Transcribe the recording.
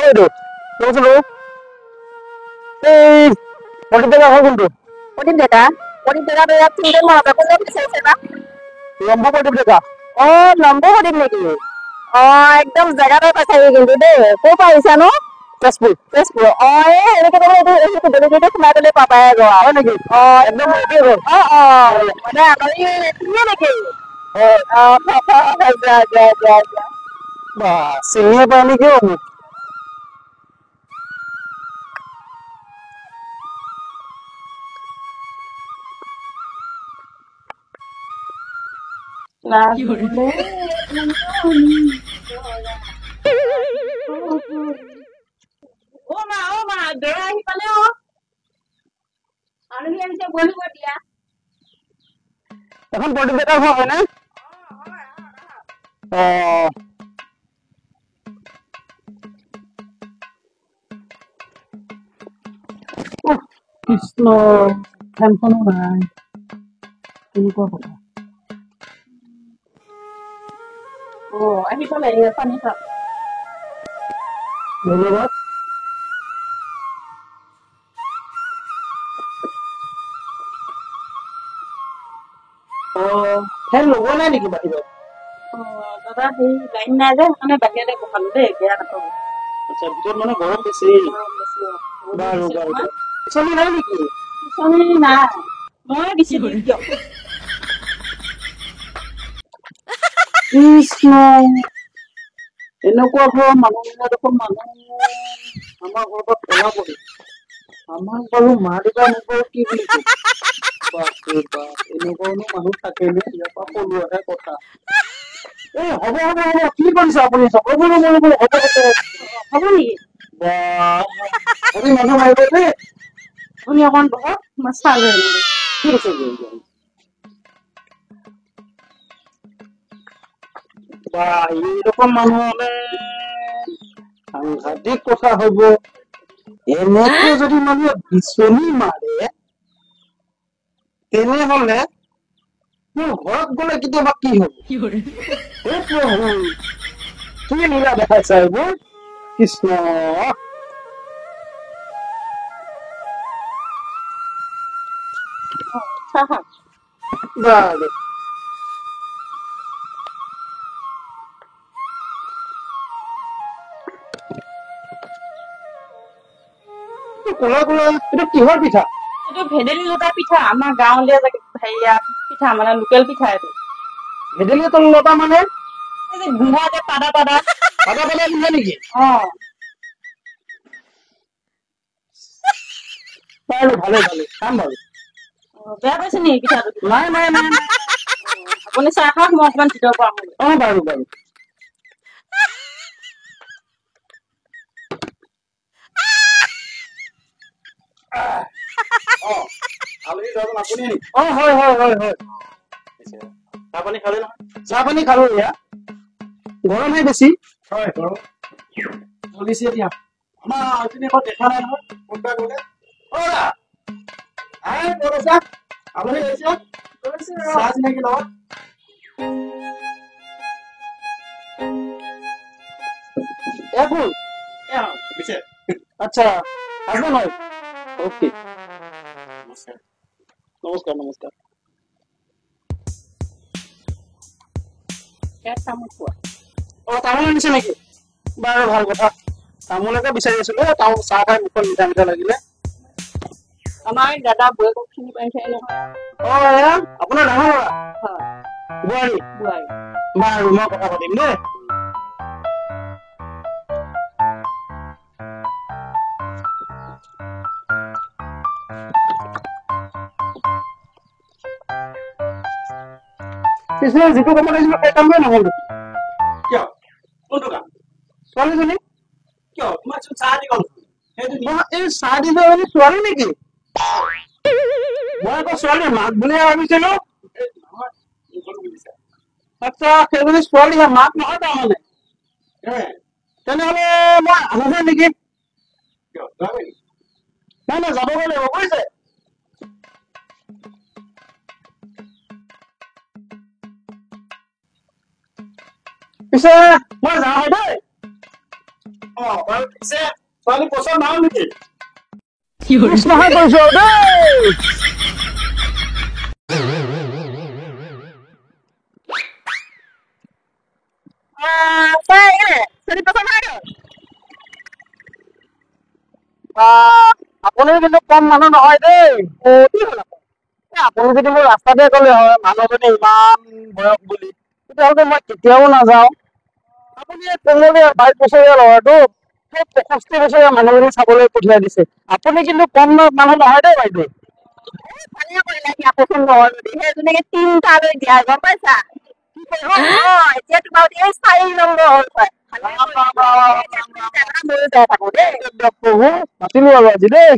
এইটো কৈছিলো এই প্ৰদীপ ডেকা ঘৰ কোনটো? প্ৰদীপ ডেকা ইয়াত তিনিজন মনত কোনে বিচাৰিছে বা লম্ব প্ৰদীপ ডেকা। অ লম্ব প্ৰদীপ নেকি? অ একদম জেগাতে পাইছাহি কিন্তু দেই। ক'ৰ পৰা আহিছানো? তেজপুৰ। তেজপুৰ। অ এই এনেকে তাৰমানে এইটো বেলেগতে সোমাই গ'লে পাবাই গৈ হয় নেকি? অ একদম এইটোৱে ঘৰ। অ মানে আলহী এইখিনিয়ে নেকি? হয়। অ যা বা চিনিয়ে পায় নেকি মোক? অ মা দৰা আহি পালে অ আলহী আহিছে বহিব দিয়া। এখন প্ৰদীপ ডেকাৰ ঘৰ হয়নে? অ কৃষ্ণ ফেনখনো নাই কেনেকুৱা কথা। আহি পালে পানী খাওক। ধন্যবাদ। অ ফেন লগোৱা নাই নেকি বাহিৰত? দাদা সেই লাইন নাই যে সেইকাৰণে বাহিৰতে বহালো দেই বেয়া নাপাব। আচ্ছা ভিতৰত মানে গৰম বেছি। বাৰু বাৰু বিচনী নাই নেকি? বিচনী নাই মই বিচি দিম দিয়ক। কৃষ্ণ এনেকুৱা ঘৰৰ মানুহবিলাক দেখোন মানুহ আমাৰ ঘৰৰ পৰা পলাবই। আমাক বাৰু মা দেউতা মোক বাৰু কি বুলি কব। বাপৰে বাপ এনেকুৱানো মানুহ থাকে নে? ইয়াৰ পৰা পলোৱাহে কথা। এই হ'ব কি কৰিছে আপুনি? হ'ব হ'ব নেকি? বা আপুনি মানুহ মাৰিব দেই। আপুনি অকণ বহক মই চাহ লৈ আনিম। ঠিক আছে বা এইরকম মানুহ হলে সাংঘাতিক কথা হব। এনেকে যদি মানুহে বিচনী মাৰে তেনেহলে মোৰ ঘৰত গলে কেতিয়াবা কি হব? হে প্ৰভু কি লীলা দেখাইছা এইবোৰ? কৃষ্ণ চাহ খাওক। বাৰু কোলা কোলা এইটো কিহৰ পিঠা? এইটো ভেদেলী লতা পিঠা আমাৰ গাঁৱলীয়া হেৰিয়া পিঠা মানে লোকেল পিঠা এইটো। ভেদেলী লতা মানে এই যে গুড়া যে পাদা পাদা পিঠা নেকি? অ বাৰু ভালে খাম বাৰু। বেয়া পাইছে নেকি পিঠাটো? নাই আপুনি চাহ খাওক মই অকমান ভিতৰৰ পৰা আহোঁ। অ বাৰু আলহী ঘৰজন আপুনি নেকি? হয় চাহ পানী খালে নহয়? চাহ পানী খালো এয়া। গৰমহে বেছি। হয় গৰম চলিছে এতিয়া। আমাৰ এইপিনে আকৌ দেখা নাই নহয় কোনোবা গলে। ক'ত আছা? আলহী আহিছে চাহ চিনাকি লগত। এয়াৰফোন আচ্ছা হাজবেণ্ড হয়। ওকে নমস্কাৰ। তামোল খোৱা তামোল আনিছে নেকি? বাৰু ভাল কথা। তামোলকে বিচাৰি আছিলো। তামোল চাহ খাই মুখত মিঠা লাগিলে। আমাৰ দাদা বৌয়েকক চিনি পাইছে নহয়? এয়া আপোনাৰ ডাঙৰ ল'ৰা? হয় বোৱাৰী? বাৰু মই কথা পাতিম দেই। যিটো কামত আহিছিলো সেই কামটোৱে নহল। কিয়? কোনটো কাম? ছোৱালীজনী কিয়? তোমাক চাহ দি গল। এই চাহ দি যোৱা ছোৱালী নেকি? মই আকৌ ছোৱালী মাক বুলিহে ভাবিছিলো। আচ্ছা সেইজনী ছোৱালীহে মাক নহয় তাৰমানে। তেনেহলে মই আহোঁগৈ নেকি? নাই যাবগৈ লাগিব বুজিছে। পিছে মই যাওঁ দেই। বাৰু পিছে ছোৱালী পচন্দ নহয় নেকি? কৃষ্ণহে কৈছো দেই। আপুনি কিন্তু কম মানুহ নহয় দেই। কি হ'ল আকৌ? আপুনি যদি মোৰ ৰাস্তাতে ক'লে হয় মানুহজনী ইমান বয়স বুলি, তেতিয়াহ'লে মই কেতিয়াও নাযাওঁ। আপুনি এই কোমলীয়া 22 বছৰীয়া ল'ৰাটো সেই 65 বছৰীয়া মানুহজনী চাবলৈ পঠিয়াই দিছে। আপুনি কিন্তু কম মানুহ নহয় দেই বাইদেউ। ভালে কৰিলা দিয়া পচন্দ হ'ল যদি সেইজনীকে 3টা লৈ দিয়া গম পাইছা? এতিয়া তোমাৰ 4 নম্বৰ হ'ল হয়। ভালে কৰিলা। ময়ো যাই থাকো দেই। প্ৰভু মাতিলো আৰু আজি দেই।